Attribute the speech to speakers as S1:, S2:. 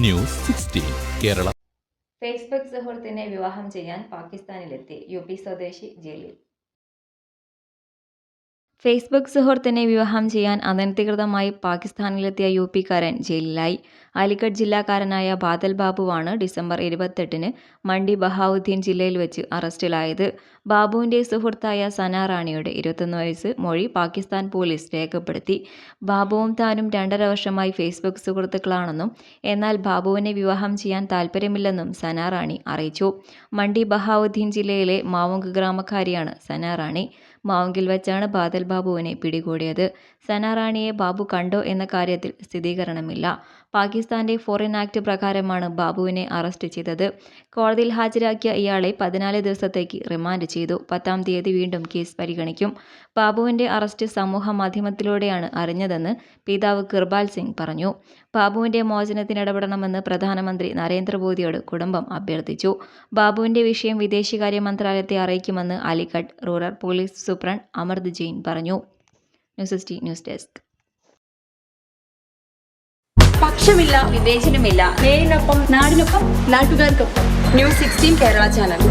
S1: News 16 Kerala.
S2: Facebook സുഹൃത്തിനെ വിവാഹം ചെയ്യാൻ പാകിസ്ഥാനിലെത്തി യു.പി. സ്വദേശി ജയിലിൽ. ഫേസ്ബുക്ക് സുഹൃത്തിനെ വിവാഹം ചെയ്യാൻ അനധികൃതമായി പാകിസ്ഥാനിലെത്തിയ യു.പി.കാരൻ ജയിലിലായി. അലിഗഡ് ജില്ലക്കാരനായ ബാദൽ ബാബുവാണ് ഡിസംബർ 28-ന് മണ്ഡി ബഹാവുദ്ദീൻ ജില്ലയിൽ വെച്ച് അറസ്റ്റിലായത്. ബാബുവിന്റെ സുഹൃത്തായ സന റാണിയുടെ 21 വയസ്സ് മൊഴി പാകിസ്ഥാൻ പോലീസ് രേഖപ്പെടുത്തി. ബാബുവും താനും 2.5 വർഷമായി ഫേസ്ബുക്ക് സുഹൃത്തുക്കളാണെന്നും എന്നാൽ ബാബുവിനെ വിവാഹം ചെയ്യാൻ താൽപ്പര്യമില്ലെന്നും സന റാണി അറിയിച്ചു. മണ്ഡി ബഹാവുദ്ദീൻ ജില്ലയിലെ മാവുങ്ക് ഗ്രാമക്കാരിയാണ് സന റാണി. മാവുങ്കിൽ വെച്ചാണ് ബാദൽ ബാബുവിനെ പിടികൂടിയത്. സന റാണിയെ ബാബു കണ്ടോ എന്ന കാര്യത്തിൽ സ്ഥിരീകരണമില്ല. പാകിസ്ഥാന്റെ ഫോറിൻ ആക്ട് പ്രകാരമാണ് ബാബുവിനെ അറസ്റ്റ് ചെയ്തത്. കോടതിയിൽ ഹാജരാക്കിയ ഇയാളെ 14 ദിവസത്തേക്ക് റിമാൻഡ് ചെയ്തു. 10-ാം തീയതി വീണ്ടും കേസ് പരിഗണിക്കും. ബാബുവിന്റെ അറസ്റ്റ് സമൂഹ മാധ്യമത്തിലൂടെയാണ് അറിഞ്ഞതെന്ന് പിതാവ് കിർബാൽ സിംഗ് പറഞ്ഞു. ബാബുവിന്റെ മോചനത്തിന് ഇടപെടണമെന്ന് പ്രധാനമന്ത്രി നരേന്ദ്രമോദിയോട് കുടുംബം അഭ്യർത്ഥിച്ചു. ബാബുവിന്റെ വിഷയം വിദേശകാര്യ മന്ത്രാലയത്തെ അറിയിക്കുമെന്ന് Aligarh rural police superintendent Amarth Jain പറഞ്ഞു. News desk.
S3: പക്ഷമില്ല, വിവേചനമില്ല. നേരിനൊപ്പം, നാടിനൊപ്പം, നാട്ടുകാർക്കൊപ്പം. News 16 Kerala channel.